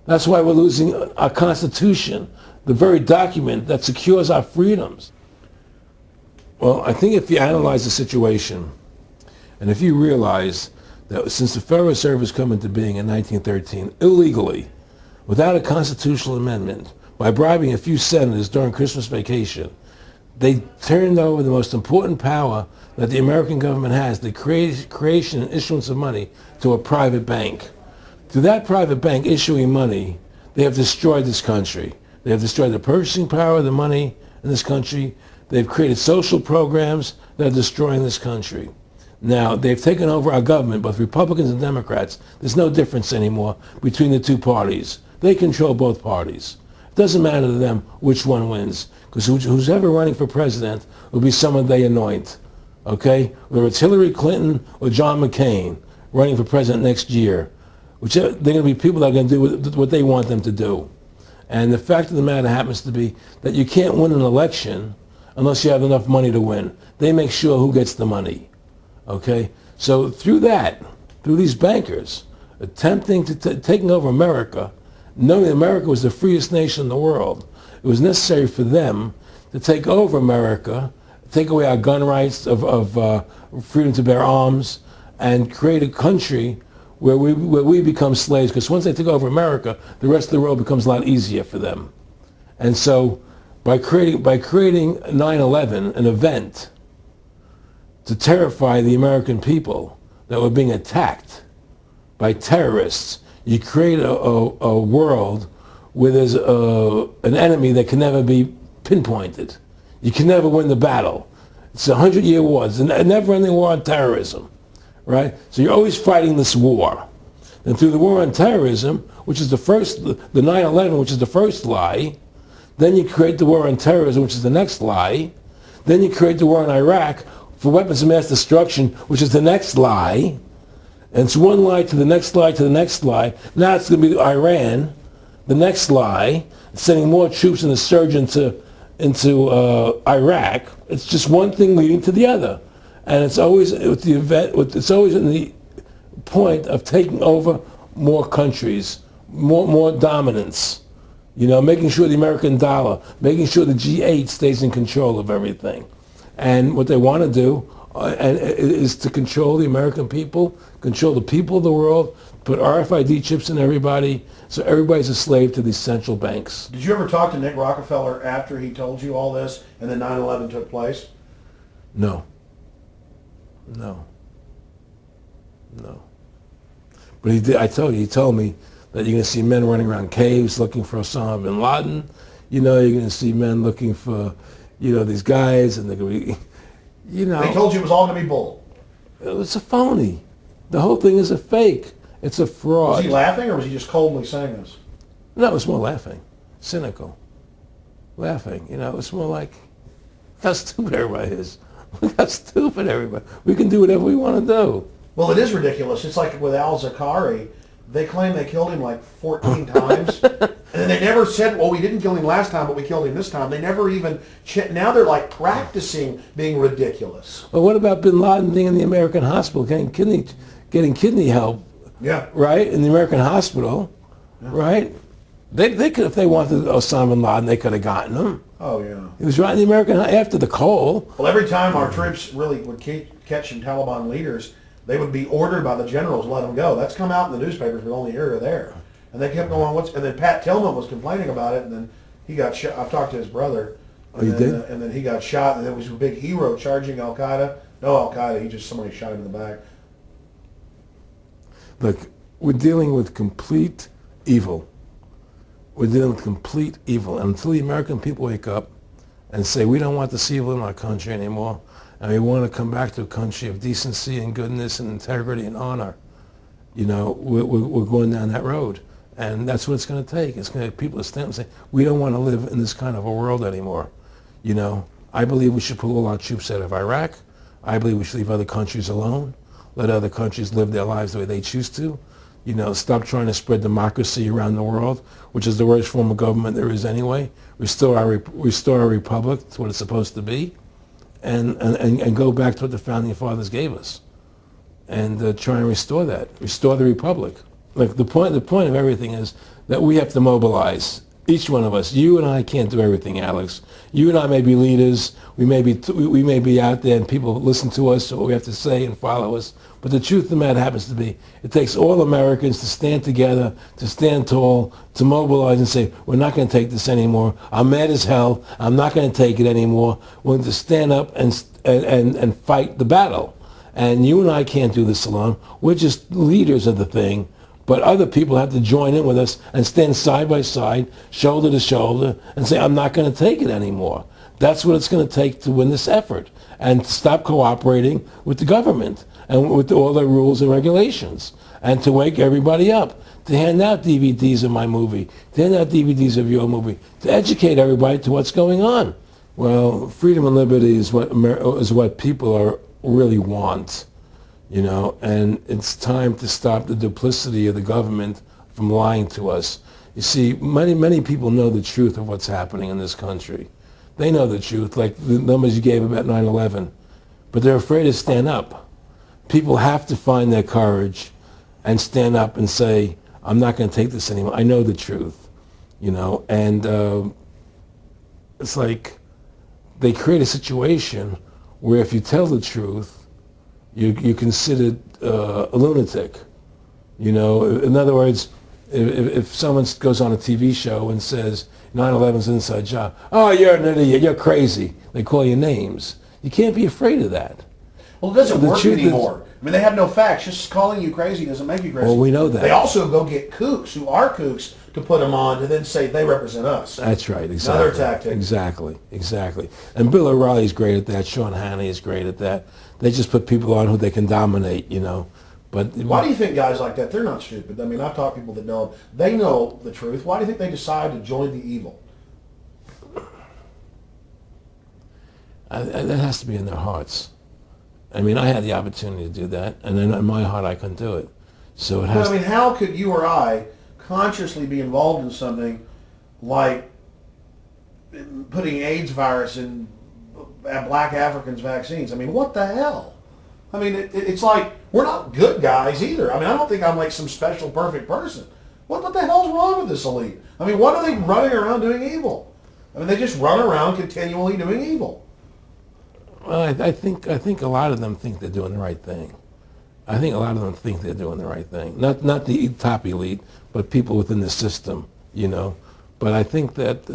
That's why we're losing our Constitution, the very document that secures our freedoms. Well, I think if you analyze the situation, and if you realize that since the Federal Reserve has come into being in 1913, illegally, without a constitutional amendment, by bribing a few senators during Christmas vacation, they turned over the most important power that the American government has, the creation and issuance of money, to a private bank. Through that private bank issuing money, they have destroyed this country. They have destroyed the purchasing power of the money in this country. They've created social programs that are destroying this country. Now, they've taken over our government, both Republicans and Democrats. There's no difference anymore between the two parties. They control both parties. It doesn't matter to them which one wins, because who's ever running for president will be someone they anoint, okay? Whether it's Hillary Clinton or John McCain running for president next year, they're going to be people that are going to do what they want them to do. And the fact of the matter happens to be that you can't win an election unless you have enough money to win. They make sure who gets the money. Okay, so through these bankers attempting to taking over America, knowing that America was the freest nation in the world, it was necessary for them to take over America, take away our gun rights of freedom to bear arms, and create a country where we become slaves. Because once they take over America, the rest of the world becomes a lot easier for them. And so, by creating 9/11, an event to terrify the American people that were being attacked by terrorists, you create a world where there's an enemy that can never be pinpointed. You can never win the battle. It's a 100-year war. It's a never-ending war on terrorism, right? So you're always fighting this war. And through the war on terrorism, which is the 9/11, which is the first lie, then you create the war on terrorism, which is the next lie. Then you create the war on Iraq, for weapons of mass destruction, which is the next lie. And it's one lie to the next lie to the next lie. Now it's going to be Iran, the next lie, sending more troops and a surge into Iraq. It's just one thing leading to the other. And it's always it's always in the point of taking over more countries, more dominance. You know, making sure the American dollar, making sure the G8 stays in control of everything. And what they want to do is to control the American people, control the people of the world, put RFID chips in everybody, so everybody's a slave to these central banks. Did you ever talk to Nick Rockefeller after he told you all this and then 9/11 took place? No. But he did. He told me that you're going to see men running around caves looking for Osama bin Laden. You know, you're going to see men looking for, these guys, and they're going to be, They told you it was all going to be bull. It's a phony. The whole thing is a fake. It's a fraud. Was he laughing, or was he just coldly saying this? No, it's more laughing. Cynical. Laughing. It's more like, how stupid everybody is. Look how stupid everybody. We can do whatever we want to do. Well, it is ridiculous. It's like with al-Zakari. They claim they killed him like 14 times. And then they never said, well, we didn't kill him last time, but we killed him this time. They never even, now they're like practicing being ridiculous. Well, what about bin Laden being in the American hospital, getting kidney help? Yeah. Right? In the American hospital, yeah. Right? They could, if they wanted Osama bin Laden, they could have gotten him. Oh, yeah. He was right in the American, after the Cole. Well, every time our troops really would catch some Taliban leaders, they would be ordered by the generals to let them go. That's come out in the newspapers, but only here or there. And they kept going, and then Pat Tillman was complaining about it, and then he got shot. I've talked to his brother. Oh, you did? And then he got shot, and it was a big hero charging Al-Qaeda. No Al-Qaeda, somebody shot him in the back. Look, we're dealing with complete evil. We're dealing with complete evil. And until the American people wake up and say, we don't want this evil in our country anymore, and we want to come back to a country of decency and goodness and integrity and honor, we're going down that road. And that's what it's going to take. It's going to people to stand and say, we don't want to live in this kind of a world anymore. I believe we should pull all our troops out of Iraq. I believe we should leave other countries alone. Let other countries live their lives the way they choose to. Stop trying to spread democracy around the world, which is the worst form of government there is anyway. Restore our republic to what it's supposed to be, and go back to what the founding fathers gave us, and try and restore that. Restore the republic. Like the point of everything is that we have to mobilize. Each one of us. You and I can't do everything, Alex. You and I may be leaders. We may be out there and people listen to us, what we have to say and follow us. But the truth of the matter happens to be, it takes all Americans to stand together, to stand tall, to mobilize and say, we're not going to take this anymore. I'm mad as hell. I'm not going to take it anymore. We're going to stand up and fight the battle. And you and I can't do this alone. We're just leaders of the thing. But other people have to join in with us and stand side by side, shoulder to shoulder, and say, I'm not going to take it anymore. That's what it's going to take to win this effort and to stop cooperating with the government and with all their rules and regulations and to wake everybody up, to hand out DVDs of my movie, to hand out DVDs of your movie, to educate everybody to what's going on. Well, freedom and liberty is what people are really want. And it's time to stop the duplicity of the government from lying to us. You see, many people know the truth of what's happening in this country. They know the truth, like the numbers you gave about 9/11, but they're afraid to stand up. People have to find their courage and stand up and say, I'm not going to take this anymore. I know the truth, and it's like they create a situation where if you tell the truth, you're considered a lunatic. In other words, if someone goes on a TV show and says 9/11's an inside job, oh, you're an idiot, you're crazy. They call you names. You can't be afraid of that. Well, it doesn't work anymore. I mean, they have no facts. Just calling you crazy doesn't make you crazy. Well, we know that. They also go get kooks who are kooks to put them on to then say they represent us. That's right, exactly. Another tactic. Exactly. And Bill O'Reilly's great at that. Sean Hannity is great at that. They just put people on who they can dominate, But why do you think guys like that, they're not stupid? I mean, I've talked to people that know them. They know the truth. Why do you think they decide to join the evil? That has to be in their hearts. I mean, I had the opportunity to do that, and then in my heart I couldn't do it. So it has. But I mean, how could you or I consciously be involved in something like putting AIDS virus in black Africans' vaccines? I mean, what the hell? I mean, it's like we're not good guys either. I mean, I don't think I'm like some special perfect person. What the hell's wrong with this elite? I mean, what are they running around doing evil? I mean, they just run around continually doing evil. Well, I think a lot of them think they're doing the right thing. I think a lot of them think they're doing the right thing. Not the top elite, but people within the system, But I think that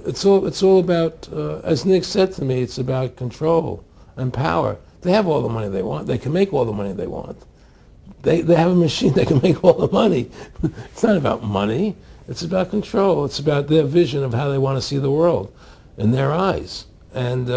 it's all about, as Nick said to me, it's about control and power. They have all the money they want. They can make all the money they want. They have a machine that can make all the money. It's not about money. It's about control. It's about their vision of how they want to see the world in their eyes. And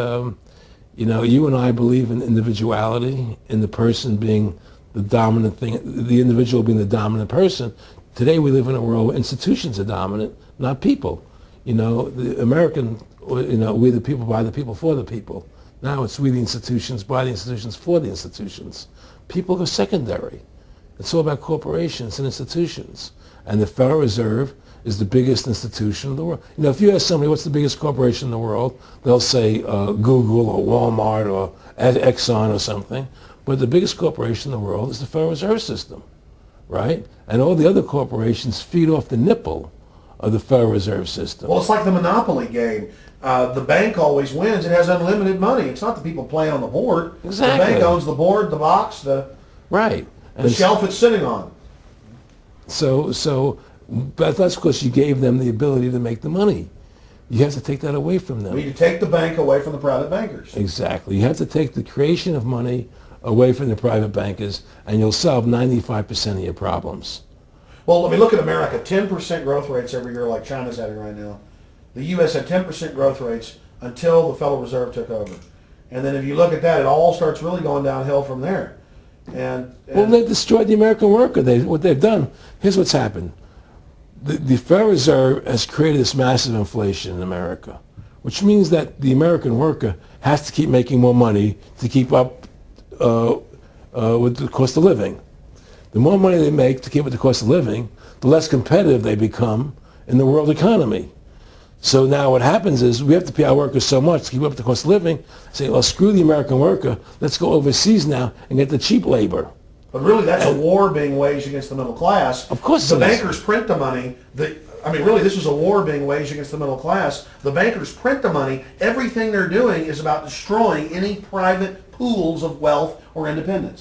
you and I believe in individuality, in the person being the dominant thing, the individual being the dominant person. Today we live in a world where institutions are dominant, not people. The American, we the people, by the people, for the people. Now it's we the institutions, by the institutions, for the institutions. People are secondary. It's all about corporations and institutions. And the Federal Reserve is the biggest institution in the world. If you ask somebody what's the biggest corporation in the world, they'll say Google or Walmart or Exxon or something. But the biggest corporation in the world is the Federal Reserve System, right? And all the other corporations feed off the nipple of the Federal Reserve System. Well, it's like the Monopoly game. The bank always wins. It has unlimited money. It's not the people playing on the board. Exactly. The bank owns the board, the box, the shelf it's sitting on. But that's because you gave them the ability to make the money. You have to take that away from them. We need to take the bank away from the private bankers. Exactly. You have to take the creation of money away from the private bankers, and you'll solve 95% of your problems. Well, let me look at America. 10% growth rates every year like China's having right now. The U.S. had 10% growth rates until the Federal Reserve took over. And then if you look at that, it all starts really going downhill from there. Well, they've destroyed the American worker. What they've done, here's what's happened. The Federal Reserve has created this massive inflation in America, which means that the American worker has to keep making more money to keep up with the cost of living. The more money they make to keep with the cost of living, the less competitive they become in the world economy. So now what happens is we have to pay our workers so much to keep up with the cost of living. Say, well, screw the American worker. Let's go overseas now and get the cheap labor. But really, that's a war being waged against the middle class. Of course the it is. bankers print the money. Really, this is a war being waged against the middle class. The bankers print the money. Everything they're doing is about destroying any private pools of wealth or independence.